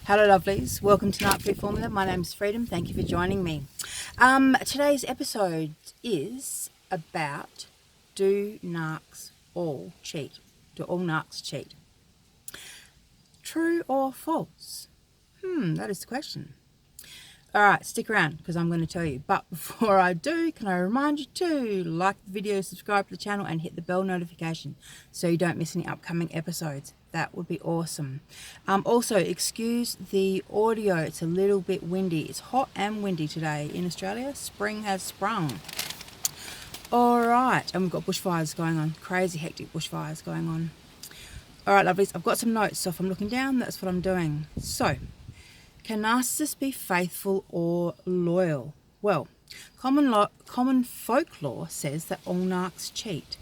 Hello lovelies, welcome to Narc Free Formula. My name's Freedom, thank you for joining me. Today's episode is about, do narcs all cheat? Do all narcs cheat? True or false? That is the question. Alright, stick around because I'm going to tell you. But before I do, can I remind you to like the video, subscribe to the channel and hit the bell notification so you don't miss any upcoming episodes. That would be awesome. Also, excuse the audio. It's a little bit windy. It's hot and windy today in Australia. Spring has sprung. Alright, and we've got bushfires going on. Crazy hectic bushfires going on. Alright, lovelies, I've got some notes. So if I'm looking down, that's what I'm doing. So, can narcissists be faithful or loyal? Well, common folklore says that all narcs cheat.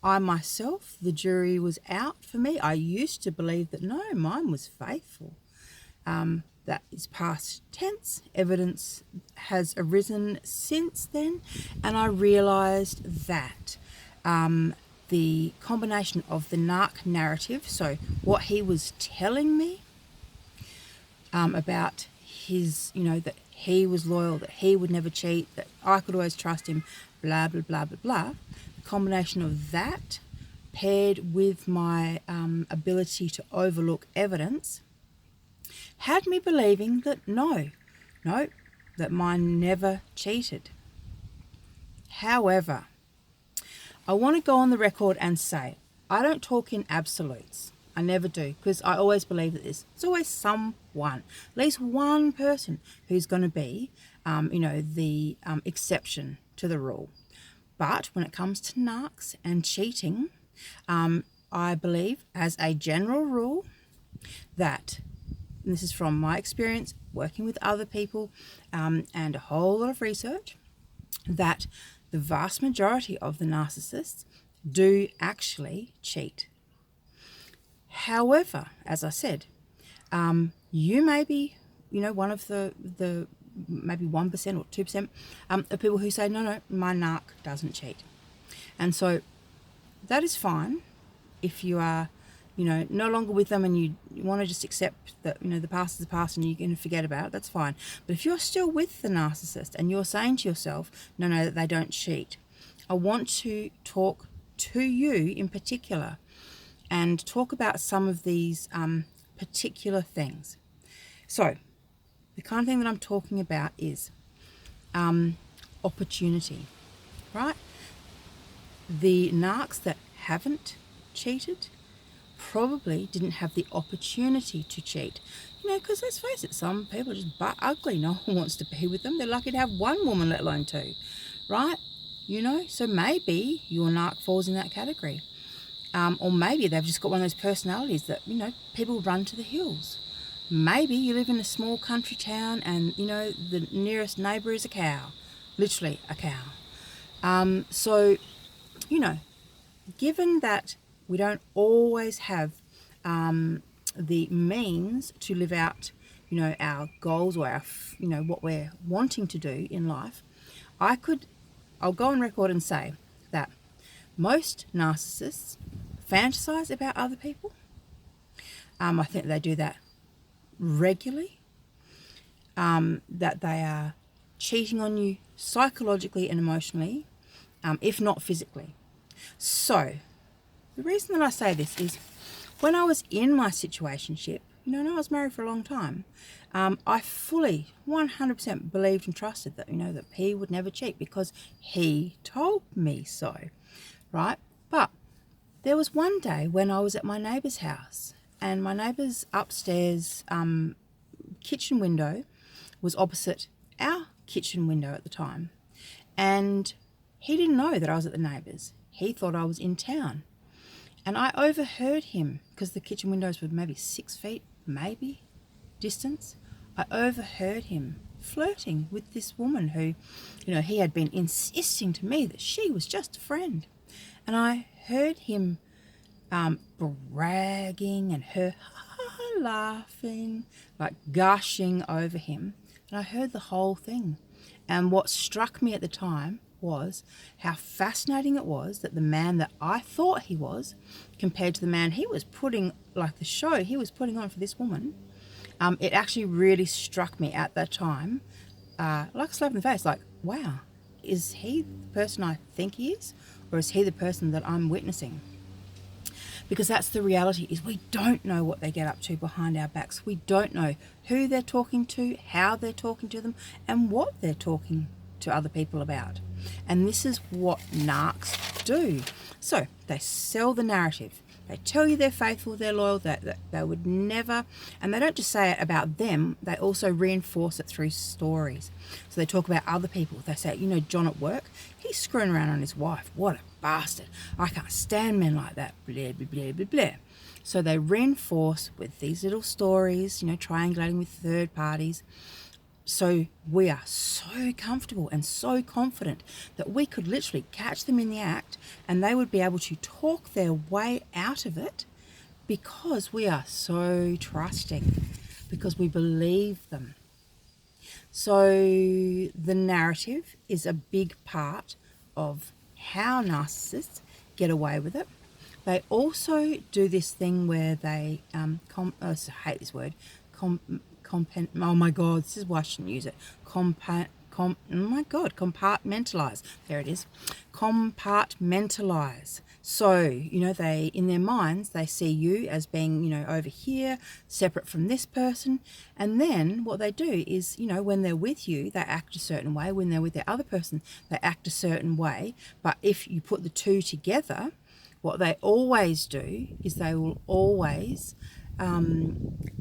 I myself, the jury was out for me. I used to believe that no, mine was faithful. That is past tense. Evidence has arisen since then, and I realised that the combination of the narc narrative, so what he was telling me about his, that he was loyal, that he would never cheat, that I could always trust him, blah, blah, blah, blah, blah. The combination of that paired with my ability to overlook evidence had me believing that no, that mine never cheated. However, I want to go on the record and say, I don't talk in absolutes. I never do, because I always believe that there's always someone, at least one person who's going to be, the exception to the rule. But when it comes to narcs and cheating, I believe, as a general rule, that, and this is from my experience working with other people and a whole lot of research, that the vast majority of the narcissists do actually cheat. However, as I said, you may be, one of the maybe 1% or 2% of people who say, no, my narc doesn't cheat. And so that is fine if you are, no longer with them and you want to just accept that, the past is the past and you can forget about it, that's fine. But if you're still with the narcissist and you're saying to yourself, no, that they don't cheat, I want to talk to you in particular and talk about some of these particular things. So, the kind of thing that I'm talking about is opportunity, right? The narcs that haven't cheated probably didn't have the opportunity to cheat. Because let's face it, some people are just butt ugly. No one wants to be with them. They're lucky to have one woman, let alone two, right? So maybe your narc falls in that category. Or maybe they've just got one of those personalities that, people run to the hills. Maybe you live in a small country town and, the nearest neighbour is a cow. Literally a cow. So, given that we don't always have the means to live out, our goals or our, what we're wanting to do in life, I'll go on record and say that most narcissists fantasize about other people. I think they do that regularly. That they are cheating on you psychologically and emotionally, if not physically. So, the reason that I say this is when I was in my situationship, and I was married for a long time, I fully 100% believed and trusted that, that he would never cheat because he told me so, right? But there was one day when I was at my neighbour's house and my neighbour's upstairs kitchen window was opposite our kitchen window at the time. And he didn't know that I was at the neighbour's. He thought I was in town. And I overheard him, because the kitchen windows were maybe 6 feet, maybe, distance. I overheard him flirting with this woman who, he had been insisting to me that she was just a friend. And I heard him bragging and her laughing, like gushing over him. And I heard the whole thing. And what struck me at the time was how fascinating it was that the man that I thought he was, compared to the man he was putting, like the show he was putting on for this woman, it actually really struck me at that time, like a slap in the face, like, wow, is he the person I think he is, or is he the person that I'm witnessing? Because that's the reality, is we don't know what they get up to behind our backs. We don't know who they're talking to, how they're talking to them, and what they're talking to other people about. And this is what narcs do. So they sell the narrative. They tell you they're faithful, they're loyal, that they would never, and they don't just say it about them, they also reinforce it through stories. So they talk about other people. They say, you know, John at work, he's screwing around on his wife. What a bastard. I can't stand men like that. Blah, blah, blah, blah, blah. So they reinforce with these little stories, you know, triangulating with third parties. So we are so comfortable and so confident that we could literally catch them in the act and they would be able to talk their way out of it, because we are so trusting, because we believe them. So the narrative is a big part of how narcissists get away with it. They also do this thing where they, I hate this word, oh my God, this is why I shouldn't use it. Compartmentalize. There it is. Compartmentalize. So, you know, they, in their minds, they see you as being, you know, over here, separate from this person. And then what they do is, you know, when they're with you, they act a certain way. When they're with their other person, they act a certain way. But if you put the two together, what they always do is they will always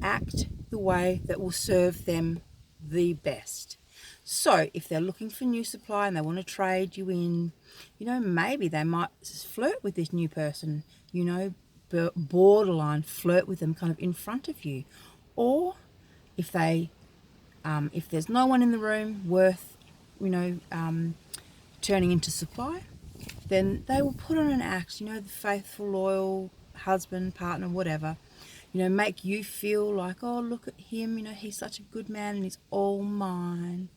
act the way that will serve them the best. So if they're looking for new supply and they want to trade you in, you know, maybe they might flirt with this new person, you know, borderline flirt with them kind of in front of you. Or if they, if there's no one in the room worth, you know, turning into supply, then they will put on an act, you know, the faithful, loyal husband, partner, whatever, you know, make you feel like, oh, look at him, you know, he's such a good man and he's all mine.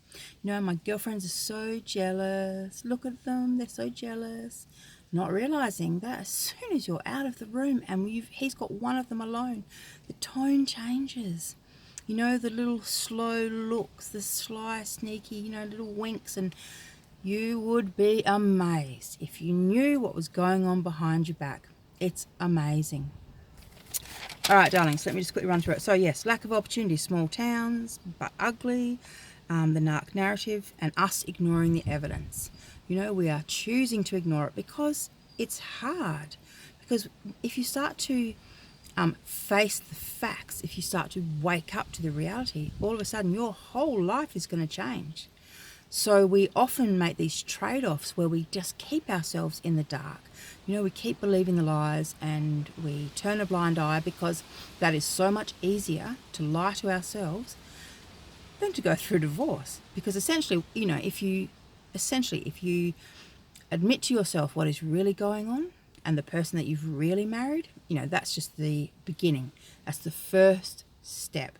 You know, my girlfriends are so jealous. Look at them, they're so jealous. Not realizing that as soon as you're out of the room and he's got one of them alone, the tone changes. You know, the little slow looks, the sly, sneaky, you know, little winks, and you would be amazed if you knew what was going on behind your back. It's amazing. All right, darlings, let me just quickly run through it. So yes, lack of opportunity, small towns, but ugly, the narc narrative, and us ignoring the evidence. You know, we are choosing to ignore it because it's hard. Because if you start to face the facts, if you start to wake up to the reality, all of a sudden your whole life is going to change. So we often make these trade-offs where we just keep ourselves in the dark. You know, we keep believing the lies and we turn a blind eye, because that is so much easier to lie to ourselves than to go through divorce. Because essentially, you know, if you admit to yourself what is really going on and the person that you've really married, you know, that's just the beginning. That's the first step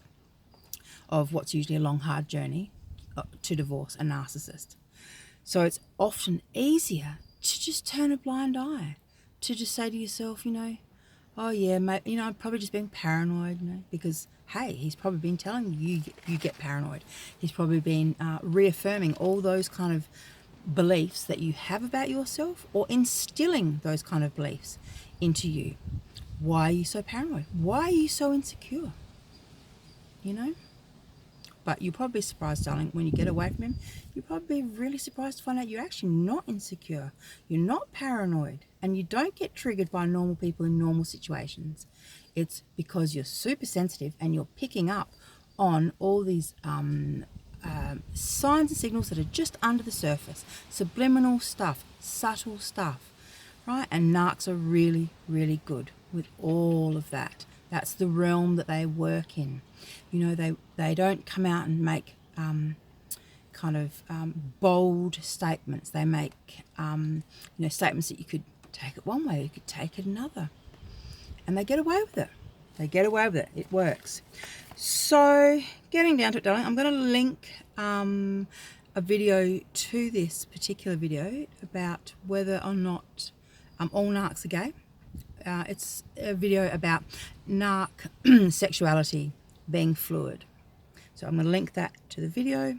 of what's usually a long, hard journey to divorce a narcissist. So it's often easier to just turn a blind eye, to just say to yourself, you know, oh yeah, mate, you know, I'm probably just being paranoid, you know, because hey, he's probably been telling you get paranoid. He's probably been reaffirming all those kind of beliefs that you have about yourself, or instilling those kind of beliefs into you. Why are you so paranoid? Why are you so insecure? You know? But you'll probably be surprised, darling, when you get away from him, you'll probably be really surprised to find out you're actually not insecure. You're not paranoid, and you don't get triggered by normal people in normal situations. It's because you're super sensitive and you're picking up on all these signs and signals that are just under the surface. Subliminal stuff, subtle stuff, right? And narcs are really, really good with all of that. That's the realm that they work in. You know, they don't come out and make bold statements. They make you know, statements that you could take it one way, you could take it another, and they get away with it. They get away with it. It works. So getting down to it, darling, I'm going to link a video to this particular video about whether or not all narcs are gay. It's a video about narc sexuality being fluid. So I'm going to link that to the video.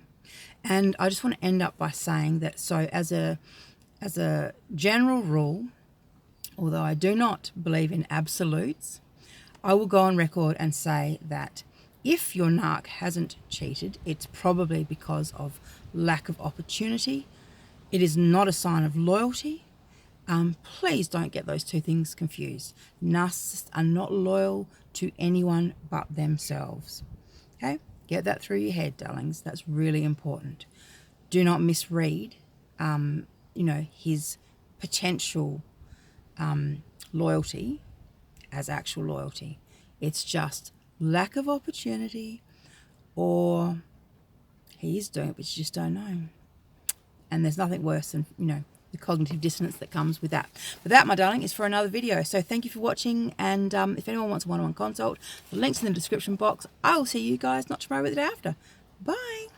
And I just want to end up by saying that, so as a general rule, although I do not believe in absolutes, I will go on record and say that if your narc hasn't cheated, it's probably because of lack of opportunity. It is not a sign of loyalty. Please don't get those two things confused. Narcissists are not loyal to anyone but themselves. Okay? Get that through your head, darlings. That's really important. Do not misread, his potential loyalty as actual loyalty. It's just lack of opportunity, or he is doing it, but you just don't know. And there's nothing worse than, the cognitive dissonance that comes with that. But that, my darling, is for another video. So thank you for watching. And if anyone wants a one-on-one consult, the link's in the description box. I will see you guys not tomorrow, but the day after. Bye.